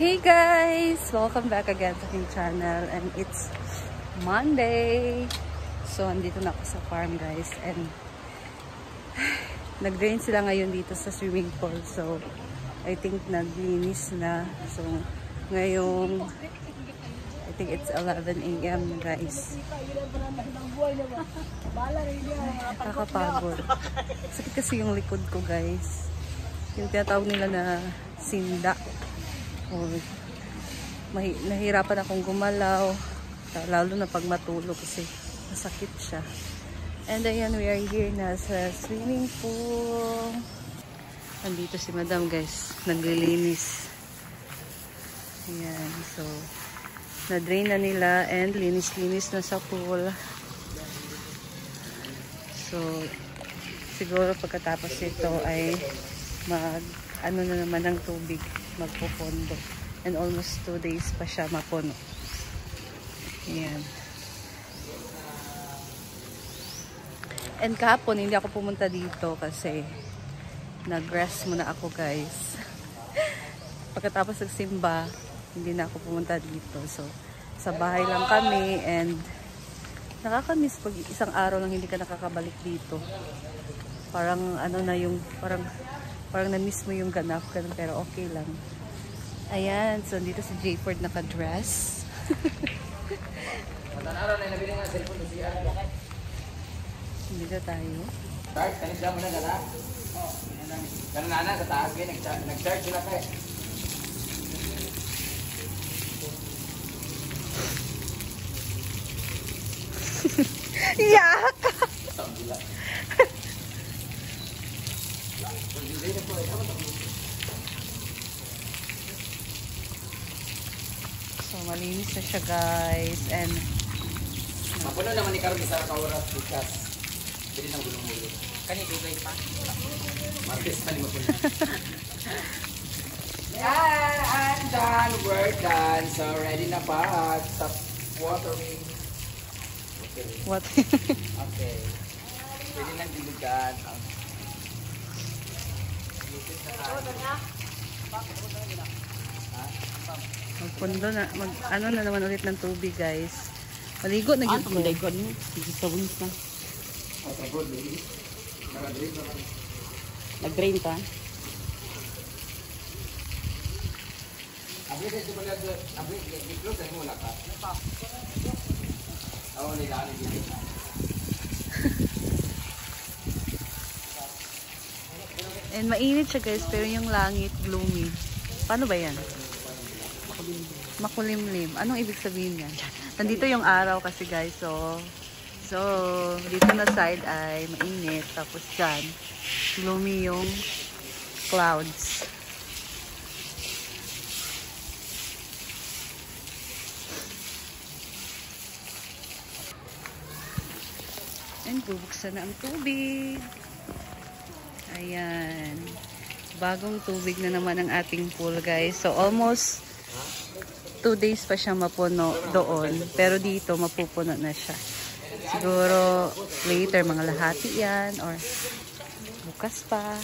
Hey guys! Welcome back again to aking channel and it's Monday. So, andito na ako sa farm guys and nag-drain sila ngayon dito sa swimming pool. So, I think naglinis na. So, ngayong I think it's 11 AM guys. Nakakapagod. Sakit kasi yung likod ko guys. Yung tinatawag nila na sinda. Nahirapan akong gumalaw. Lalo na pag matulog kasi masakit siya. And ayan, we are here na sa swimming pool. Nandito si madam guys. Naglilinis. Ayan. So, na-drain na nila and linis-linis na sa pool. So, siguro pagkatapos ito ay ano na naman ng tubig, magpupondo. And almost 2 days pa siya mapuno. Ayan. And kahapon, hindi ako pumunta dito kasi nag-rest muna ako guys. Pagkatapos nagsimba, hindi na ako pumunta dito. So, sa bahay lang kami and nakakamiss pag isang araw lang hindi ka nakakabalik dito. Parang ano na yung, parang na-miss mo yung ganap, ganun, pero okay lang. Ayan, so dito si Jayford naka-dress. Dito tayo. Start, kanis lang mo na gana. Ganun na sa taas kayo, nag-charge sila kayo. Yak! So, malinis na siya guys. And mapuno naman ni Karon sa kauras bukas. Dili nang gulong-gulo. Kani dugay pa. Martes pa ni mapuno. Yeah, I'm done. We're done. So ready na pa. Stop watering. Okay. what? Okay. Pwede nang dilugan. Magpundo na, ano na naman ulit ng tubig guys. Maligo na yun. Maligo na. Sigitawin pa. Nag-drain pa. Abi dito pala abi i-close ay mo la ka. Aw ni dali dito. And mainit siya guys, pero yung langit gloomy. Paano ba yan? Makulimlim. Anong ibig sabihin yan? Nandito yung araw kasi guys. So dito na side ay mainit. Tapos dyan, gloomy yung clouds. And bubuksan na ang tubig. Ayan. Bagong tubig na naman ang ating pool guys. So almost 2 days pa siya mapuno doon. Pero dito mapupuno na siya. Siguro later mga lahati yan or bukas pa.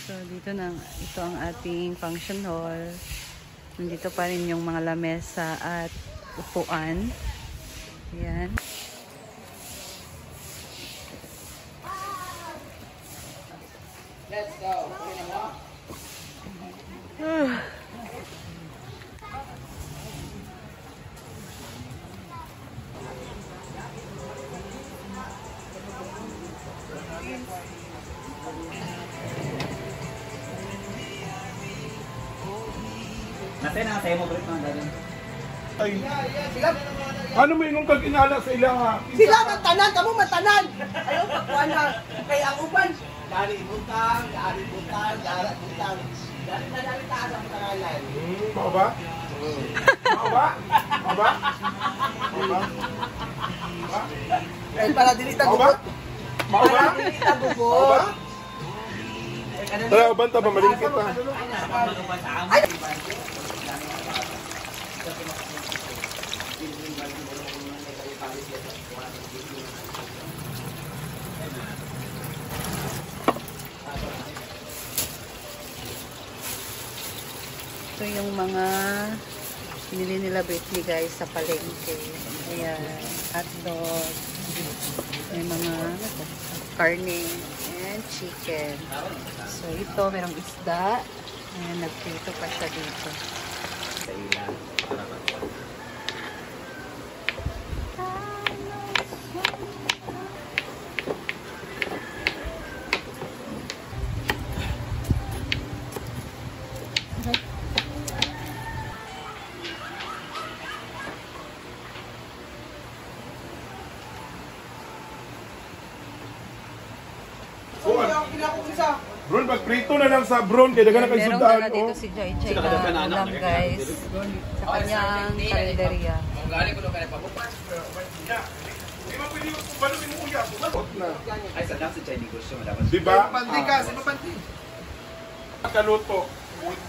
So dito na, ito ang ating function hall. Nandito pa rin yung mga lamesa at upuan. Ayan. Let's go. Natin na tayo mo balik mga dadin. Ay, ano mo yung kag-inala sa ilang ha? Sila matanan, kamu matanan. Ayaw pagkuhan na. Kaya ang uban. Dari butang, dari butang, dari butang. Dari na dari taas ang pangalan. Mao ba? Mao ba? Mao ba? Mao ba? Dahil para dilita Mao ba? gugot. Mao ba? Para dilita Mao ba? gugot. Tara, banta ba? Malingkit ha? Ay! Ito yung mga pinili nila Britney guys sa palengke. Ayan, hotdog. May mga karne and chicken. So ito, merong isda. Ayan, nagprito pa siya dito. Sa ilan. Bron, magprito na lang sa Bron, kaya daga na kayo Merong sundan. dala dito si Joy Joy na ulam guys. Sa kanyang kalenderya. Ang galing ko nung kaya pabukas. Di ba pwede yung baluin mo uya? Sumagot na. Ay, sa dance sa negosyo. Di ba? Panti ka, sino panti? Kaluto.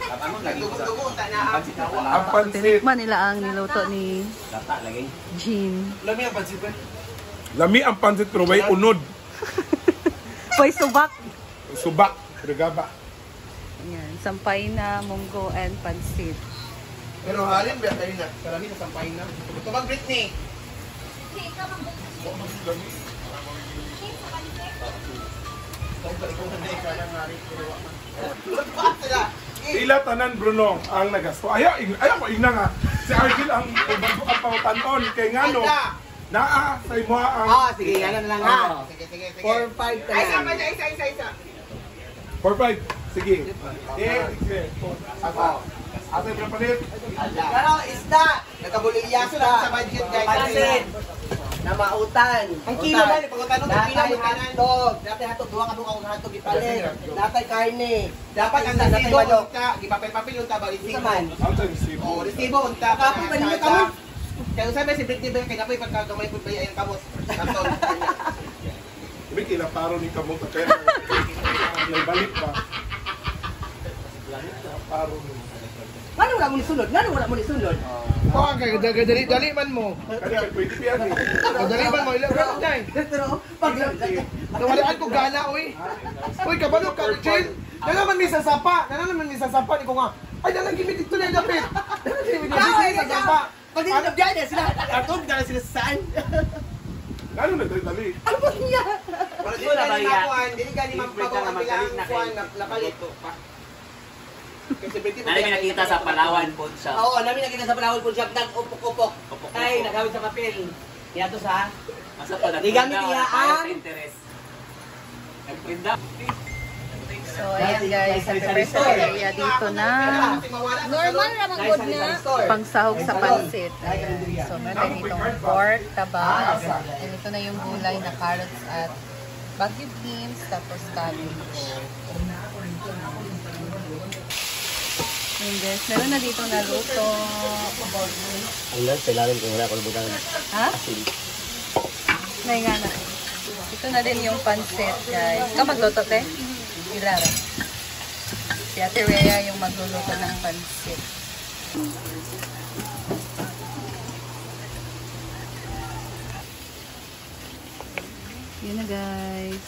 Anong lagi ko sa... Dugo, tana. Pansit na pala. Ang pansit. Tinikman nila ang niluto ni Lata, lagay. Jean. Lami ang pansit ba? Lami ang pansit pero may unod. Pway subak. Subak. Regaba. Ayan, sampay na, munggo, and pansit. Pero halin ba tayo na? Karami na sampahin na. Ito bang Britney? Ila tanan Bruno ang nagasto. Ayaw ko igna nga. Si Argil ang bago ang pautanon kay ngano. Naa sa imo ang Sige, yan na lang ha. Sige, sige, sige. 4-5 tayo. Isa pa siya, isa. 4-5. Sige. Sige. Asa? Asa yung palit? Pero isda, nagkabulilyaso lang sa budget guys. Pansit. Na mautan. Ang kilo ba? Pag-utan ng kilo mo hotdog. Dati hotdog, duwa ka kung hotdog ipalit. Datay karne. Dapat ang resibo unta, gipapel-papel unta ba resibo. Ang resibo. Oh, resibo unta. Kapag kanino kamot? Kaya sabi si Britney ba kaya napoy pagkagamay pud ba yung kamot. Tapos Ibig ilaparo ni kamot kaya naibalik pa. Paro ni. Ano wala mo ni sunod? Ano wala mo ni sunod? Oh, kay dali man mo. Kaya pwede piyan ni. Dali man mo ila ra tay. Pero pag Nawalaan ko gana oy. Oy, kabalo ka chill. Nalaman mi sa sapa. Nalaman mi sa sapa ni ko nga. Ay, dalang gimit dito na dapit. Dalang gimit dito sa sapa. pag dinadab dyan sila, atong dala sila saan? Lalo na dali. Ano ba niya? Pero di na ba yan? Hindi ka ni magpagawa bilang kuwan na nakalito pa. Kasi Britney Namin may nakita sa Palawan Food Shop. Oo, namin nakita sa Palawan Food Shop nag-upok-upok. Ay, nagawin sa papel. Kaya to sa Masa pa Di gamit niya ang- interest. Nagprinda. So, ayan guys, sa preparation area dito na normal ramang good na pangsahog sa pansit. Ayan. So, meron ditong pork, tabas, and ito na yung gulay na carrots at bagu beans, tapos cabbage. And guys, meron na dito na luto. Ano, kailangan ko wala ko lubutan. Ha? May nga na. Ito na din yung pansit, guys. Ikaw magluto, te? Ilara. Si Ate Rhea yung magluluto ng pansit. Yun na, guys.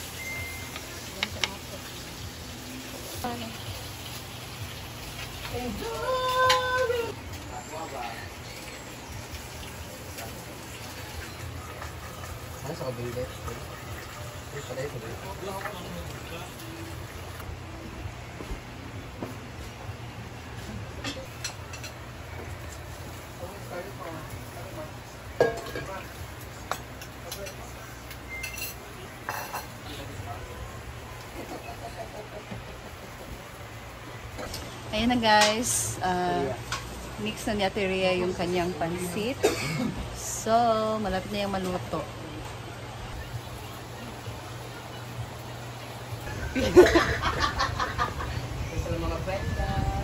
Ayan na guys, mix na ni Ate Rhea yung kanyang pansit. So, malapit na yung maluto.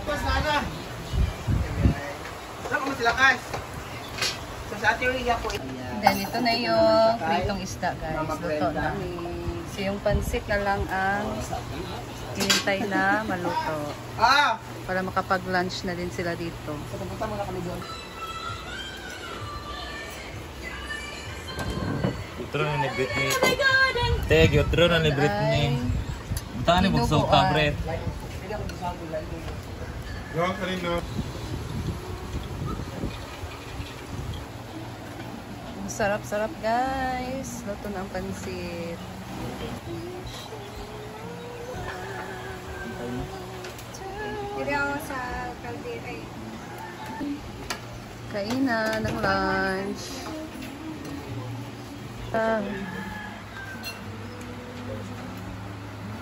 Pas sana. Saan mo sila kas? So sa Ate Rhea po. Then, ito na yung pritong isda guys. Luto na. So, yung pansit na lang ang hinintay na maluto. Para makapag-lunch na din sila dito. So pupunta muna kami doon. Utro na ni Britney. Teg, utro na ni Britney. Punta ni bugsog ka, Brit. Pwede ako sa gulay. Gawang kanina. sarap-sarap guys. Luto ng pansit. Hindi ako sa kaldera eh. Kainan ng lunch.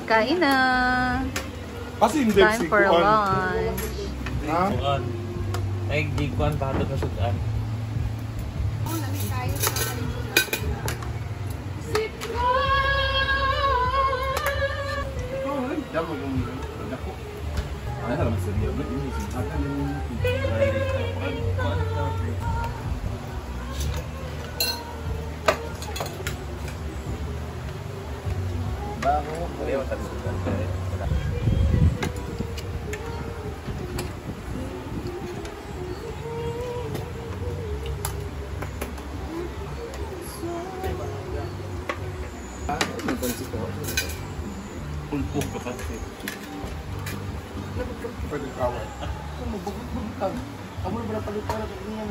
Kain na. Kasi hindi Time si for Kuan. lunch. Ha? Kuan. Ay, di kuan patod na sudan. Oh, lamig tayo sa kalimutan. Pulpok ka kasi. Pwede kaway. Kamu berapa lupa lagi yang